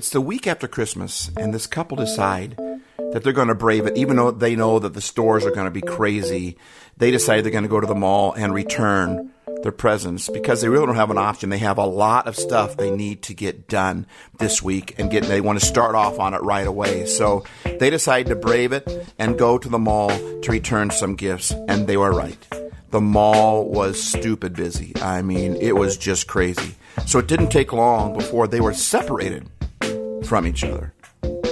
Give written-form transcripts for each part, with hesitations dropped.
It's the week after Christmas, and this couple decide that they're going to brave it. Even though they know that the stores are going to be crazy, they decide they're going to go to the mall and return their presents because they really don't have an option. They have a lot of stuff they need to get done this week, and they want to start off on it right away. So they decide to brave it and go to the mall to return some gifts, and they were right. The mall was stupid busy. I mean, it was just crazy. So it didn't take long before they were separated from each other.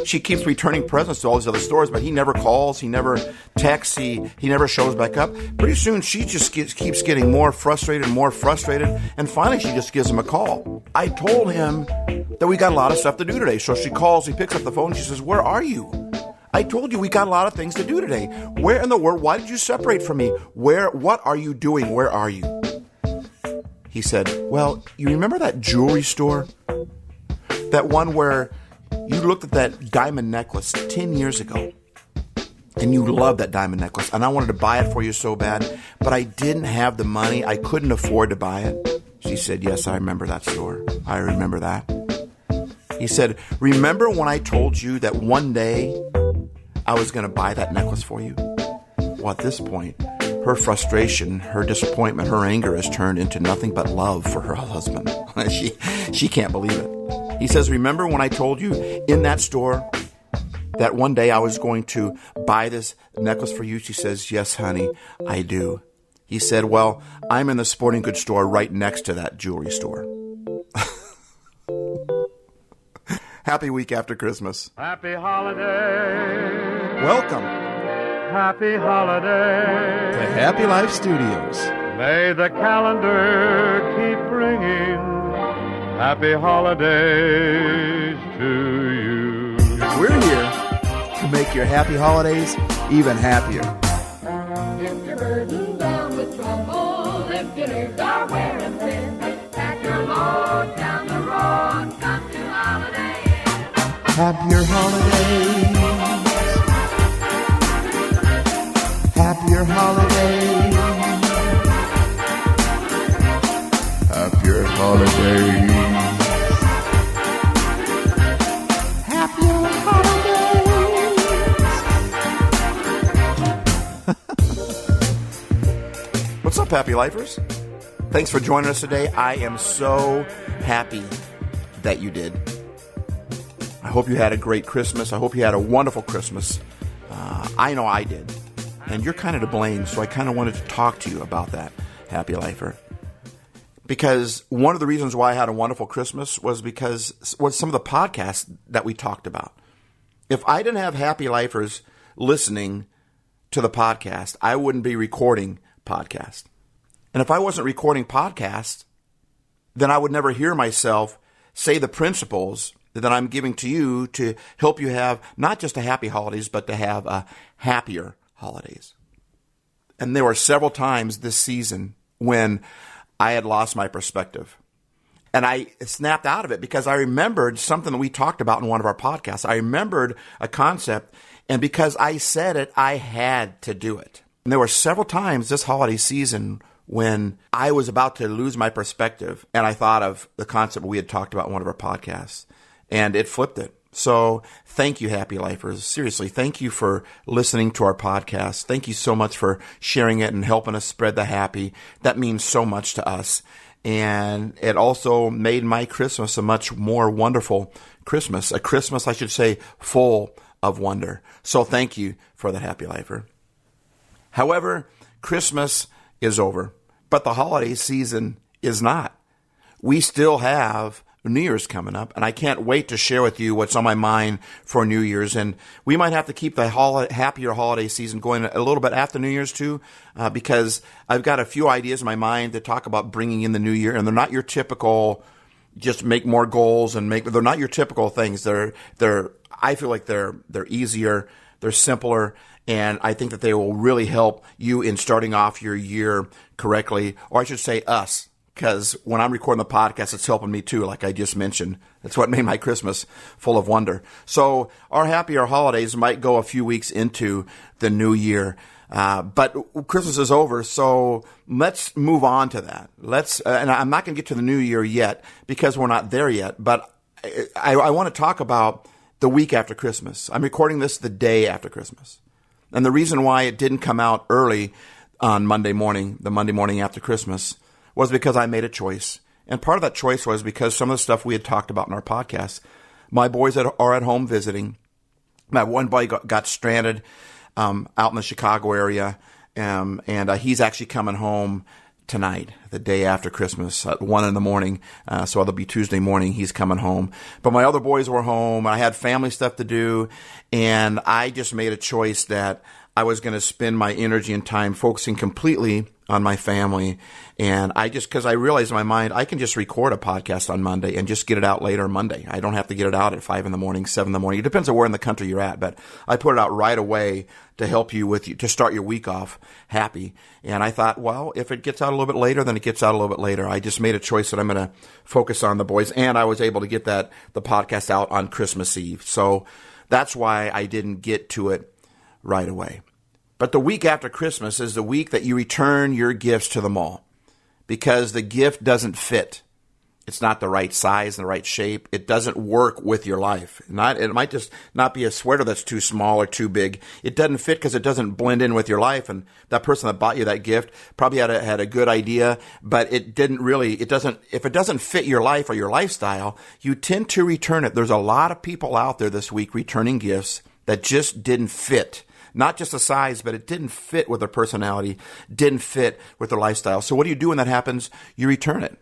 She keeps returning presents to all these other stores, but he never calls, he never texts, he never shows back up. Pretty soon, she just keeps getting more frustrated, and finally she just gives him a call. I told him that we got a lot of stuff to do today. So she calls, he picks up the phone, she says, "Where are you? I told you we got a lot of things to do today. Where in the world? Why did you separate from me? What are you doing? Where are you?" He said, "Well, you remember that jewelry store? That one where you looked at that diamond necklace 10 years ago, and you loved that diamond necklace, and I wanted to buy it for you so bad, but I didn't have the money. I couldn't afford to buy it." She said, "Yes, I remember that store. I remember that." He said, "Remember when I told you that one day I was going to buy that necklace for you?" Well, at this point, her frustration, her disappointment, her anger has turned into nothing but love for her husband. She can't believe it. He says, "Remember when I told you in that store that one day I was going to buy this necklace for you?" She says, "Yes, honey, I do." He said, "Well, I'm in the sporting goods store right next to that jewelry store." Happy week after Christmas. Happy holiday. Welcome Happy holiday. to Happy Life Studios. May the calendar keep bringing happy holidays to you. We're here to make your happy holidays even happier. If you're burdened down with trouble, if your nerves are wearing thin, pack your load down the road, come to Holiday Inn. Happier holidays. Happier holidays. Happier holidays. Happier holidays. What's up, Happy Lifers? Thanks for joining us today. I am so happy that you did. I hope you had a great Christmas. I hope you had a wonderful Christmas. I know I did. And you're kind of to blame, so I kind of wanted to talk to you about that, Happy Lifer. Because one of the reasons why I had a wonderful Christmas was some of the podcasts that we talked about. If I didn't have Happy Lifers listening to the podcast, I wouldn't be recording podcasts. And if I wasn't recording podcasts, then I would never hear myself say the principles that I'm giving to you to help you have not just a happy holidays, but to have a happier holidays. And there were several times this season when I had lost my perspective. And I snapped out of it because I remembered something that we talked about in one of our podcasts. I remembered a concept, and because I said it, I had to do it. And there were several times this holiday season when I was about to lose my perspective, and I thought of the concept we had talked about in one of our podcasts, and it flipped it. So thank you, Happy Lifers. Seriously, thank you for listening to our podcast. Thank you so much for sharing it and helping us spread the happy. That means so much to us. And it also made my Christmas a much more wonderful Christmas. A Christmas, I should say, full of wonder. So thank you for the Happy Lifer. However, Christmas is over, but the holiday season is not. We still have New Year's coming up, and I can't wait to share with you what's on my mind for New Year's. And we might have to keep the happier holiday season going a little bit after New Year's too, because I've got a few ideas in my mind to talk about bringing in the new year, and they're not your typical just make more goals and they're not your typical things. I feel like they're easier, they're simpler, and I think that they will really help you in starting off your year correctly, or I should say us. Because when I'm recording the podcast, it's helping me too, like I just mentioned. That's what made my Christmas full of wonder. So our happier holidays might go a few weeks into the new year. But Christmas is over, so let's move on to that. And I'm not going to get to the new year yet because we're not there yet. But I want to talk about the week after Christmas. I'm recording this the day after Christmas. And the reason why it didn't come out early on Monday morning, the Monday morning after Christmas, was because I made a choice. And part of that choice was because some of the stuff we had talked about in our podcast. My boys are at home visiting. My one boy got stranded out in the Chicago area, and he's actually coming home tonight, the day after Christmas, at 1 a.m. So it'll be Tuesday morning. He's coming home. But my other boys were home. I had family stuff to do, and I just made a choice that I was going to spend my energy and time focusing completely on my family. And because I realized in my mind, I can just record a podcast on Monday and just get it out later Monday. I don't have to get it out at 5 a.m, 7 a.m. It depends on where in the country you're at, but I put it out right away to help you to start your week off happy. And I thought, well, if it gets out a little bit later, then it gets out a little bit later. I just made a choice that I'm going to focus on the boys, and I was able to get the podcast out on Christmas Eve. So that's why I didn't get to it right away. But the week after Christmas is the week that you return your gifts to the mall because the gift doesn't fit. It's not the right size and the right shape. It doesn't work with your life. It might just not be a sweater that's too small or too big. It doesn't fit because it doesn't blend in with your life. And that person that bought you that gift probably had a good idea, but it didn't really, if it doesn't fit your life or your lifestyle, you tend to return it. There's a lot of people out there this week returning gifts that just didn't fit. Not just the size, but it didn't fit with their personality, didn't fit with their lifestyle. So what do you do when that happens? You return it.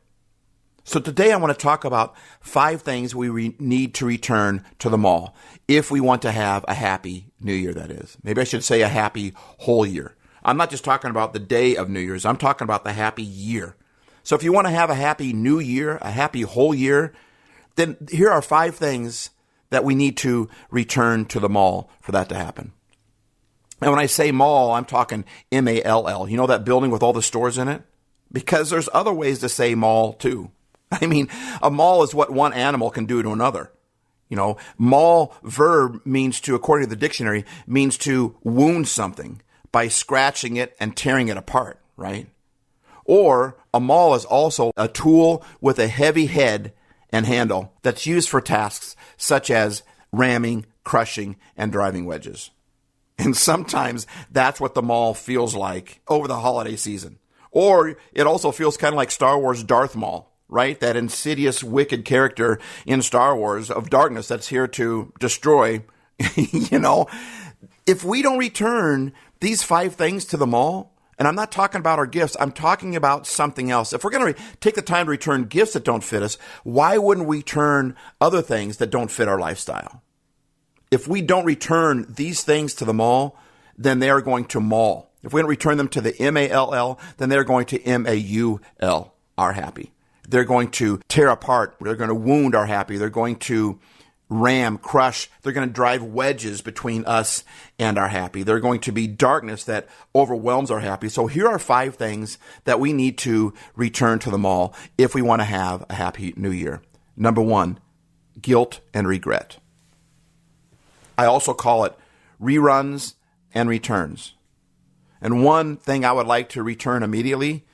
So today I want to talk about 5 things we need to return to the mall if we want to have a happy New Year, that is. Maybe I should say a happy whole year. I'm not just talking about the day of New Year's. I'm talking about the happy year. So if you want to have a happy New Year, a happy whole year, then here are 5 things that we need to return to the mall for that to happen. And when I say mall, I'm talking M-A-L-L. You know that building with all the stores in it? Because there's other ways to say mall too. I mean, a maul is what one animal can do to another. You know, maul verb means to, according to the dictionary, means to wound something by scratching it and tearing it apart, right? Or a maul is also a tool with a heavy head and handle that's used for tasks such as ramming, crushing, and driving wedges. And sometimes that's what the mall feels like over the holiday season. Or it also feels kind of like Star Wars Darth Maul, right? That insidious, wicked character in Star Wars of darkness that's here to destroy. You know, if we don't return these 5 things to the mall, and I'm not talking about our gifts, I'm talking about something else. If we're going to take the time to return gifts that don't fit us, why wouldn't we turn other things that don't fit our lifestyle? If we don't return these things to the mall, then they are going to maul. If we don't return them to the M-A-L-L, then they're going to M-A-U-L, our happy. They're going to tear apart. They're going to wound our happy. They're going to ram, crush. They're going to drive wedges between us and our happy. They're going to be darkness that overwhelms our happy. So here are 5 things that we need to return to the mall if we want to have a happy New Year. Number 1, guilt and regret. I also call it reruns and returns. And one thing I would like to return immediately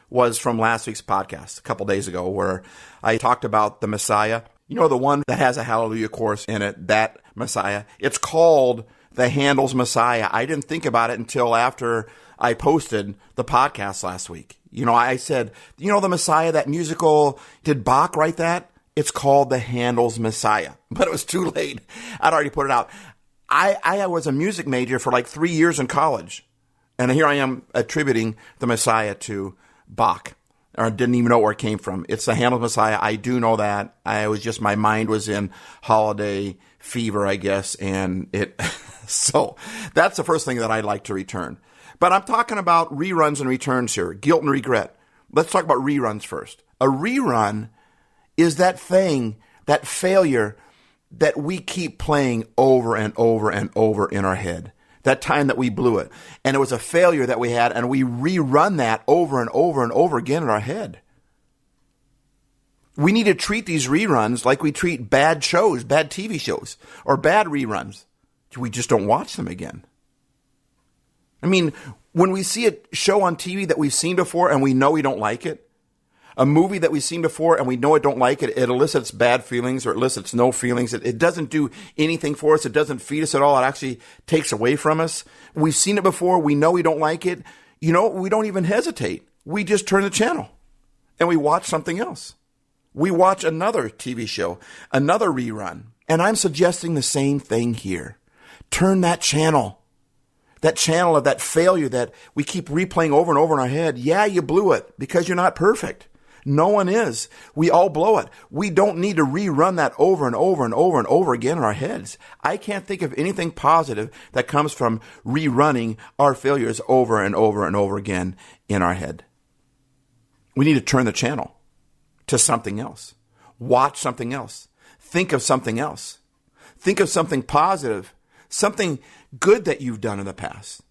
was from last week's podcast, a couple days ago, where I talked about the Messiah. You know, the one that has a Hallelujah chorus in it, that Messiah. It's called the Handel's Messiah. I didn't think about it until after I posted the podcast last week. You know, I said, you know, the Messiah, that musical, did Bach write that? It's called the Handel's Messiah. But it was too late. I'd already put it out. I was a music major for like 3 years in college. And here I am attributing the Messiah to Bach. Or didn't even know where it came from. It's the Handel's Messiah. I do know that. My mind was in holiday fever, I guess. And so that's the first thing that I'd like to return. But I'm talking about reruns and returns here. Guilt and regret. Let's talk about reruns first. A rerun is that thing, that failure that we keep playing over and over and over in our head. That time that we blew it. And it was a failure that we had, and we rerun that over and over and over again in our head. We need to treat these reruns like we treat bad shows, bad TV shows, or bad reruns. We just don't watch them again. I mean, when we see a show on TV that we've seen before and we know we don't like it, A movie that we've seen before and we know it don't like it, it elicits bad feelings or it elicits no feelings. It doesn't do anything for us. It doesn't feed us at all. It actually takes away from us. We've seen it before. We know we don't like it. We don't even hesitate. We just turn the channel and we watch something else. We watch another TV show, another rerun. And I'm suggesting the same thing here. Turn that channel of that failure that we keep replaying over and over in our head. Yeah, you blew it because you're not perfect. No one is. We all blow it. We don't need to rerun that over and over and over and over again in our heads. I can't think of anything positive that comes from rerunning our failures over and over and over again in our head. We need to turn the channel to something else. Watch something else. Think of something else. Think of something positive, something good that you've done in the past.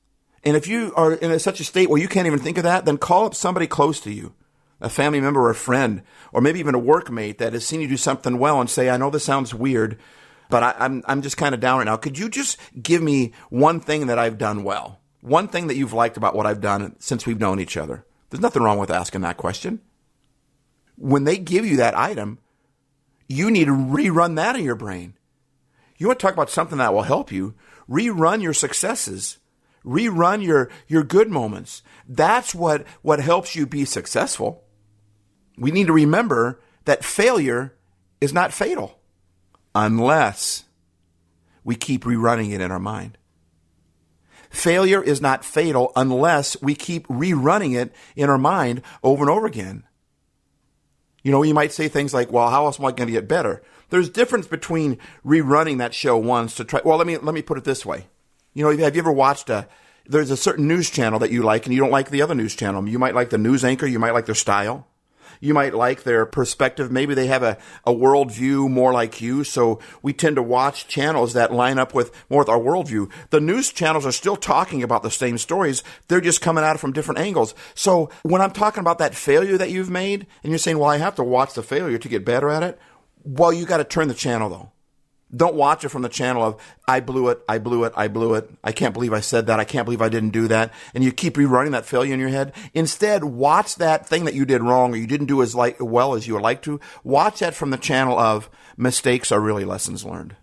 And if you are in such a state where you can't even think of that, then call up somebody close to you. A family member or a friend, or maybe even a workmate that has seen you do something well and say, I know this sounds weird, but I'm just kind of down right now. Could you just give me one thing that I've done well? One thing that you've liked about what I've done since we've known each other? There's nothing wrong with asking that question. When they give you that item, you need to rerun that in your brain. You want to talk about something that will help you? Rerun your successes. Rerun your good moments. That's what helps you be successful. We need to remember that failure is not fatal unless we keep rerunning it in our mind. Failure is not fatal unless we keep rerunning it in our mind over and over again. You might say things like, well, how else am I going to get better? There's difference between rerunning that show once to try. Well, let me put it this way. Have you ever watched there's a certain news channel that you like and you don't like the other news channel. You might like the news anchor. You might like their style. You might like their perspective. Maybe they have a worldview more like you. So we tend to watch channels that line up more with our worldview. The news channels are still talking about the same stories. They're just coming at it from different angles. So when I'm talking about that failure that you've made and you're saying, well, I have to watch the failure to get better at it. Well, you got to turn the channel though. Don't watch it from the channel of, I blew it. I can't believe I said that. I can't believe I didn't do that. And you keep rerunning that failure in your head. Instead, watch that thing that you did wrong or you didn't do as well as you would like to. Watch that from the channel of, mistakes are really lessons learned.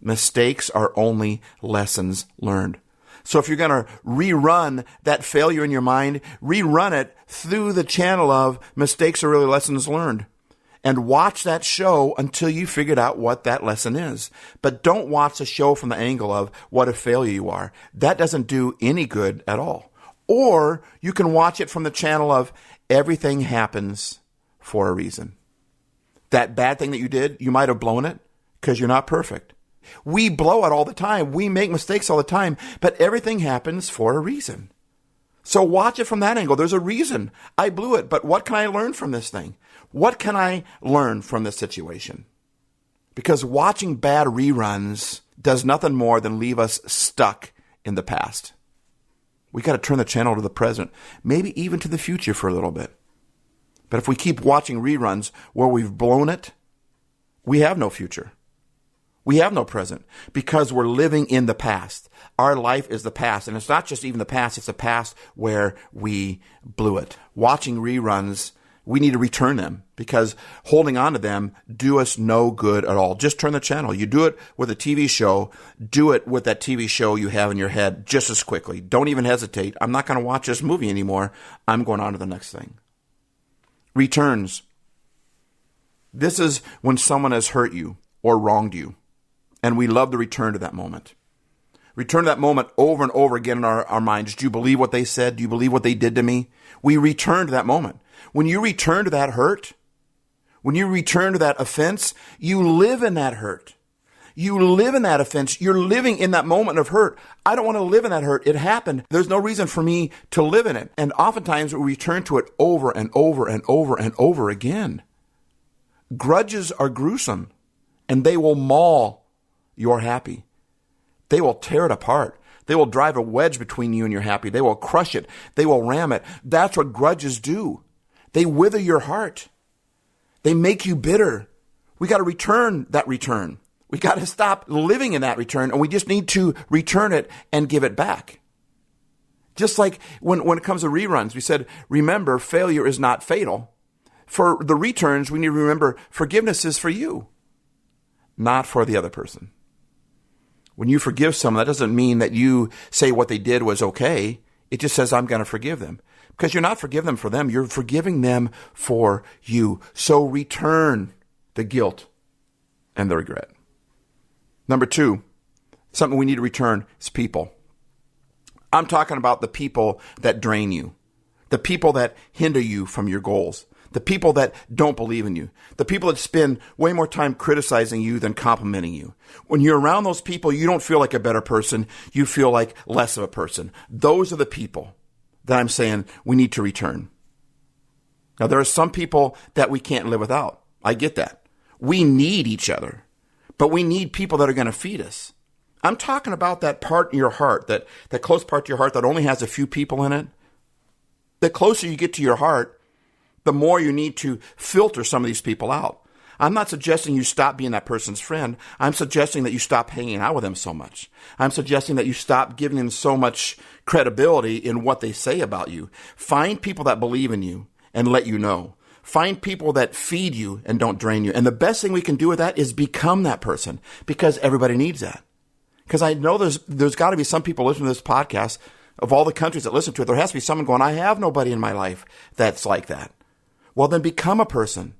Mistakes are only lessons learned. So if you're going to rerun that failure in your mind, rerun it through the channel of, mistakes are really lessons learned. And watch that show until you figured out what that lesson is. But don't watch the show from the angle of what a failure you are. That doesn't do any good at all. Or you can watch it from the channel of everything happens for a reason. That bad thing that you did, you might have blown it because you're not perfect. We blow it all the time. We make mistakes all the time, but everything happens for a reason. So watch it from that angle. There's a reason. I blew it, but what can I learn from this thing? What can I learn from this situation? Because watching bad reruns does nothing more than leave us stuck in the past. We got to turn the channel to the present, maybe even to the future for a little bit. But if we keep watching reruns where we've blown it, we have no future. We have no present because we're living in the past. Our life is the past. And it's not just even the past, it's the past where we blew it. Watching reruns, we need to return them because holding on to them do us no good at all. Just turn the channel. You do it with a TV show. Do it with that TV show you have in your head just as quickly. Don't even hesitate. I'm not going to watch this movie anymore. I'm going on to the next thing. Returns. This is when someone has hurt you or wronged you. And we love to return to that moment. Return to that moment over and over again in our minds. Do you believe what they said? Do you believe what they did to me? We return to that moment. When you return to that hurt, when you return to that offense, you live in that hurt. You live in that offense. You're living in that moment of hurt. I don't want to live in that hurt. It happened. There's no reason for me to live in it. And oftentimes we return to it over and over and over and over again. Grudges are gruesome, and they will maul your happy. They will tear it apart. They will drive a wedge between you and your happy. They will crush it. They will ram it. That's what grudges do. They wither your heart. They make you bitter. We got to return that return. We got to stop living in that return, and we just need to return it and give it back. Just like when it comes to reruns, we said, remember, failure is not fatal for the returns, we need to remember forgiveness is for you, not for the other person. When you forgive someone, that doesn't mean that you say what they did was okay. It just says, I'm going to forgive them. Because you're not forgiving them for them. You're forgiving them for you. So return the guilt and the regret. Number 2, something we need to return is people. I'm talking about the people that drain you, the people that hinder you from your goals, the people that don't believe in you, the people that spend way more time criticizing you than complimenting you. When you're around those people, you don't feel like a better person. You feel like less of a person. Those are the people that I'm saying we need to return. Now, there are some people that we can't live without. I get that. We need each other, but we need people that are going to feed us. I'm talking about that part in your heart, that close part to your heart that only has a few people in it. The closer you get to your heart, the more you need to filter some of these people out. I'm not suggesting you stop being that person's friend. I'm suggesting that you stop hanging out with them so much. I'm suggesting that you stop giving them so much credibility in what they say about you. Find people that believe in you and let you know. Find people that feed you and don't drain you. And the best thing we can do with that is become that person, because everybody needs that. Because I know there's got to be some people listening to this podcast, of all the countries that listen to it, there has to be someone going, I have nobody in my life that's like that. Well, then become a person,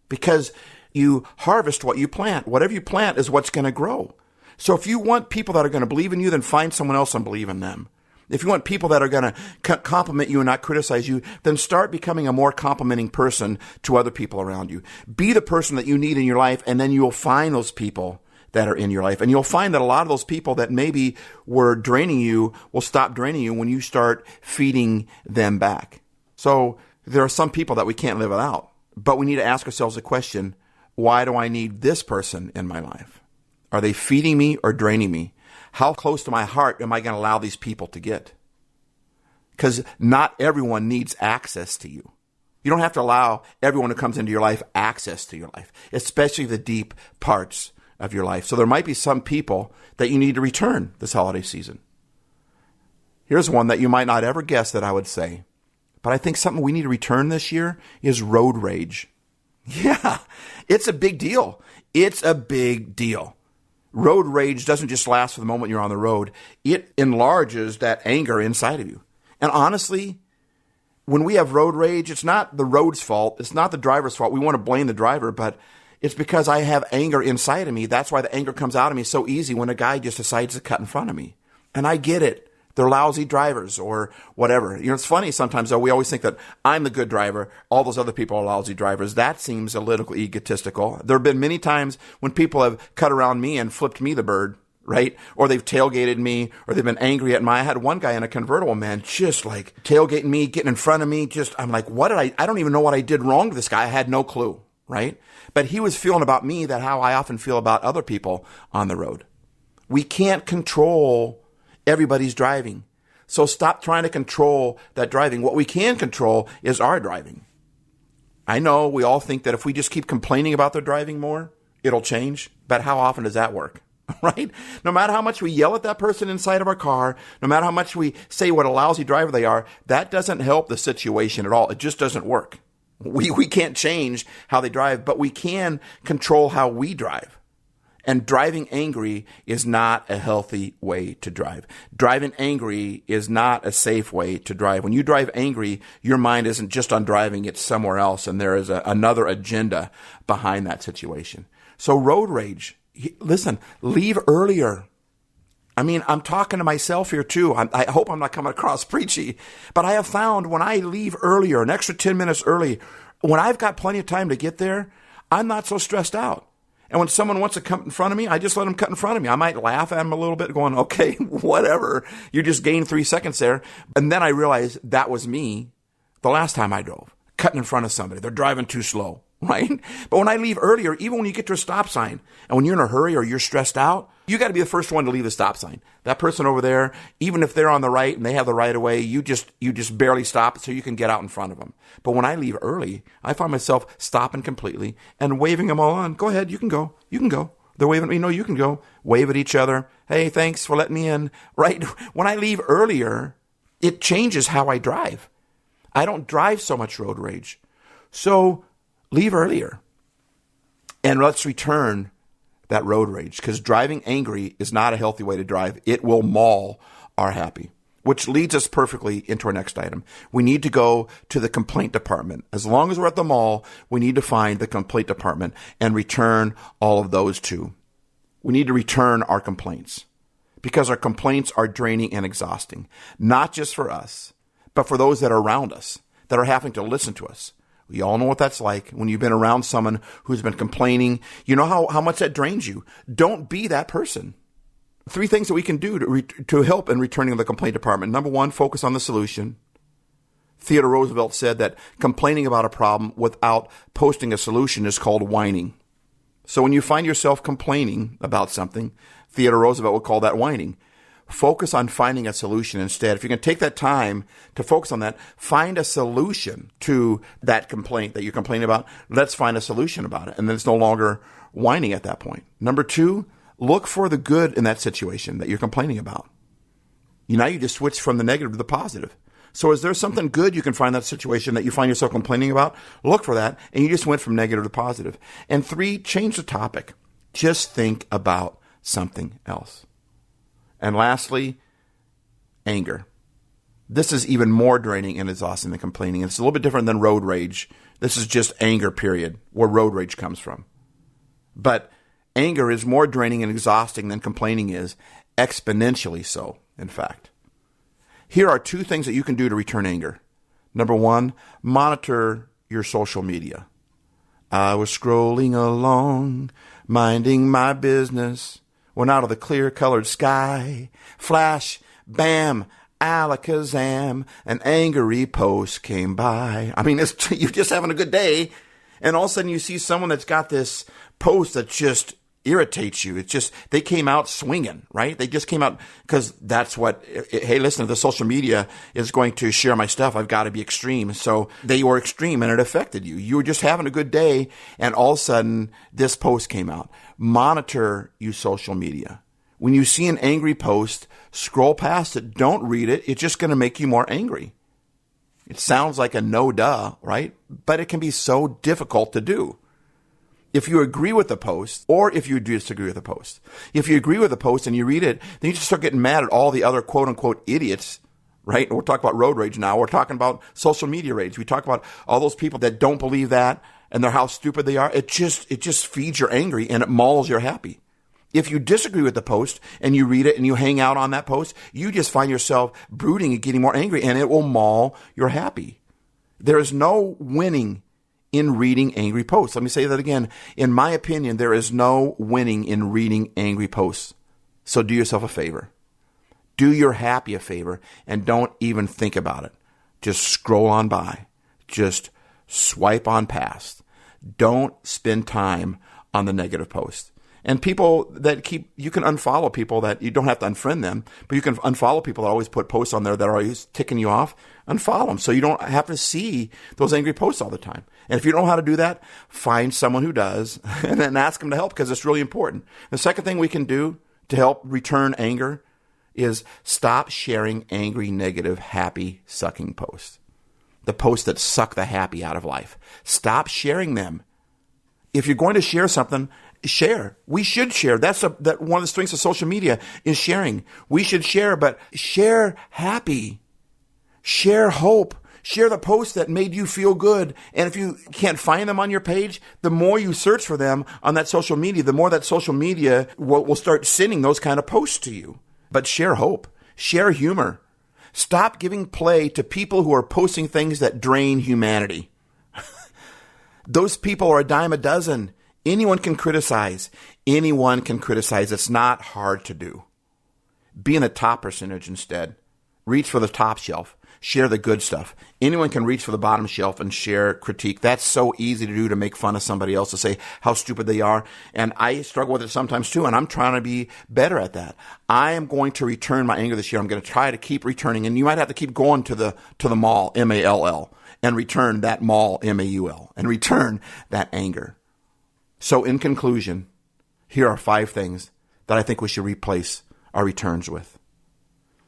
because you harvest what you plant. Whatever you plant is what's going to grow. So if you want people that are going to believe in you, then find someone else and believe in them. If you want people that are going to compliment you and not criticize you, then start becoming a more complimenting person to other people around you. Be the person that you need in your life, and then you'll find those people that are in your life. And you'll find that a lot of those people that maybe were draining you will stop draining you when you start feeding them back. So there are some people that we can't live without, but we need to ask ourselves the question, why do I need this person in my life? Are they feeding me or draining me? How close to my heart am I going to allow these people to get? Because not everyone needs access to you. You don't have to allow everyone who comes into your life access to your life, especially the deep parts of your life. So there might be some people that you need to return this holiday season. Here's one that you might not ever guess that I would say, but I think something we need to return this year is road rage. Yeah, it's a big deal. It's a big deal. Road rage doesn't just last for the moment you're on the road. It enlarges that anger inside of you. And honestly, when we have road rage, it's not the road's fault. It's not the driver's fault. We want to blame the driver, but it's because I have anger inside of me. That's why the anger comes out of me so easy when a guy just decides to cut in front of me. And I get it. They're lousy drivers or whatever. You know, it's funny sometimes, though, we always think that I'm the good driver. All those other people are lousy drivers. That seems a little egotistical. There have been many times when people have cut around me and flipped me the bird, right? Or they've tailgated me, or they've been angry at me. I had one guy in a convertible, man, just like tailgating me, getting in front of me. I'm like, I don't even know what I did wrong to this guy. I had no clue, right? But he was feeling about me that how I often feel about other people on the road. We can't control everybody's driving. So stop trying to control that driving. What we can control is our driving. I know we all think that if we just keep complaining about their driving more, it'll change. But how often does that work? Right? No matter how much we yell at that person inside of our car, no matter how much we say what a lousy driver they are, that doesn't help the situation at all. It just doesn't work. We can't change how they drive, but we can control how we drive. And driving angry is not a healthy way to drive. Driving angry is not a safe way to drive. When you drive angry, your mind isn't just on driving, it's somewhere else, and there is another agenda behind that situation. So road rage, listen, leave earlier. I mean, I'm talking to myself here too. I hope I'm not coming across preachy, but I have found when I leave earlier, an extra 10 minutes early, when I've got plenty of time to get there, I'm not so stressed out. And when someone wants to come in front of me, I just let them cut in front of me. I might laugh at them a little bit going, okay, whatever. You just gained 3 seconds there. And then I realized that was me the last time I drove, cutting in front of somebody. They're driving too slow, right? But when I leave earlier, even when you get to a stop sign and when you're in a hurry or you're stressed out, you got to be the first one to leave the stop sign. That person over there, even if they're on the right and they have the right of way, you just barely stop so you can get out in front of them. But when I leave early, I find myself stopping completely and waving them all on. Go ahead, you can go. You can go. They're waving at me. No, you can go. Wave at each other. Hey, thanks for letting me in. Right? When I leave earlier, it changes how I drive. I don't drive so much road rage. So leave earlier and let's return that road rage, because driving angry is not a healthy way to drive. It will maul our happy, which leads us perfectly into our next item. We need to go to the complaint department. As long as we're at the mall, we need to find the complaint department and return all of those too. We need to return our complaints, because our complaints are draining and exhausting, not just for us, but for those that are around us, that are having to listen to us. We all know what that's like when you've been around someone who's been complaining. You know how much that drains you. Don't be that person. 3 things that we can do to help in returning to the complaint department. Number 1, focus on the solution. Theodore Roosevelt said that complaining about a problem without posting a solution is called whining. So when you find yourself complaining about something, Theodore Roosevelt would call that whining. Focus on finding a solution instead. If you can take that time to focus on that, find a solution to that complaint that you're complaining about. Let's find a solution about it. And then it's no longer whining at that point. Number 2, look for the good in that situation that you're complaining about. Now you just switch from the negative to the positive. So is there something good you can find in that situation that you find yourself complaining about? Look for that, and you just went from negative to positive. And 3, change the topic. Just think about something else. And lastly, anger. This is even more draining and exhausting than complaining. It's a little bit different than road rage. This is just anger, period, where road rage comes from. But anger is more draining and exhausting than complaining is, exponentially so, in fact. Here are 2 things that you can do to return anger. Number 1, monitor your social media. I was scrolling along, minding my business, when out of the clear-colored sky, flash, bam, alakazam, an angry post came by. I mean, you're just having a good day, and all of a sudden you see someone that's got this post that just irritates you. It's just, they came out swinging, right? They just came out because that's what, hey, listen, the social media is going to share my stuff. I've got to be extreme. So they were extreme and it affected you. You were just having a good day and all of a sudden this post came out. Monitor your social media. When you see an angry post, scroll past it. Don't read it. It's just going to make you more angry. It sounds like a no duh, right? But it can be so difficult to do. If you agree with the post or if you disagree with the post. If you agree with the post and you read it, then you just start getting mad at all the other quote unquote idiots, right? We're talking about road rage now. We're talking about social media rage. We talk about all those people that don't believe that and how stupid they are. It just feeds your angry and it mauls your happy. If you disagree with the post and you read it and you hang out on that post, you just find yourself brooding and getting more angry and it will maul your happy. There is no winning in reading angry posts. Let me say that again. In my opinion, there is no winning in reading angry posts. So do yourself a favor. Do your happy a favor and don't even think about it. Just scroll on by. Just swipe on past. Don't spend time on the negative post. And people that you can unfollow people that you don't have to unfriend them, but you can unfollow people that always put posts on there that are always ticking you off. Unfollow them so you don't have to see those angry posts all the time. And if you don't know how to do that, find someone who does and then ask them to help because it's really important. The second thing we can do to help return anger is stop sharing angry, negative, happy, sucking posts. The posts that suck the happy out of life. Stop sharing them. If you're going to share something, share. We should share. That's that one of the strengths of social media is sharing. We should share, but share happy. Share hope. Share the posts that made you feel good. And if you can't find them on your page, the more you search for them on that social media, the more that social media will start sending those kind of posts to you. But share hope. Share humor. Stop giving play to people who are posting things that drain humanity. Those people are a dime a dozen. Anyone can criticize. Anyone can criticize. It's not hard to do. Be in the top percentage instead. Reach for the top shelf. Share the good stuff. Anyone can reach for the bottom shelf and share critique. That's so easy to do, to make fun of somebody else, to say how stupid they are. And I struggle with it sometimes too, and I'm trying to be better at that. I am going to return my anger this year. I'm going to try to keep returning. And you might have to keep going to the mall, M-A-L-L, and return that mall, M-A-U-L, and return that anger. So in conclusion, here are 5 things that I think we should replace our returns with.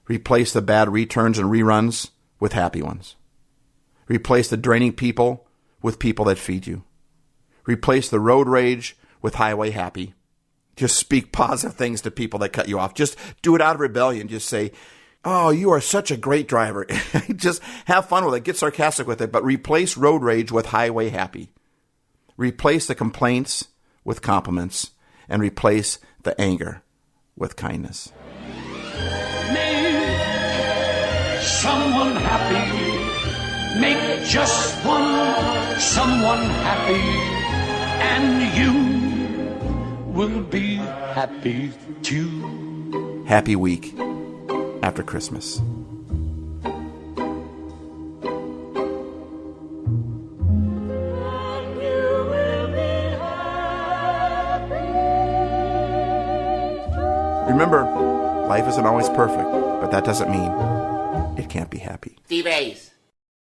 Replace the bad returns and reruns with happy ones. Replace the draining people with people that feed you. Replace the road rage with highway happy. Just speak positive things to people that cut you off. Just do it out of rebellion. Just say, oh, you are such a great driver. Just have fun with it. Get sarcastic with it. But replace road rage with highway happy. Replace the complaints with compliments. And replace the anger with kindness. Make someone happy. Make just one someone happy. And you will be happy too. Happy week after Christmas. Remember, life isn't always perfect, but that doesn't mean it can't be happy. Steve A's.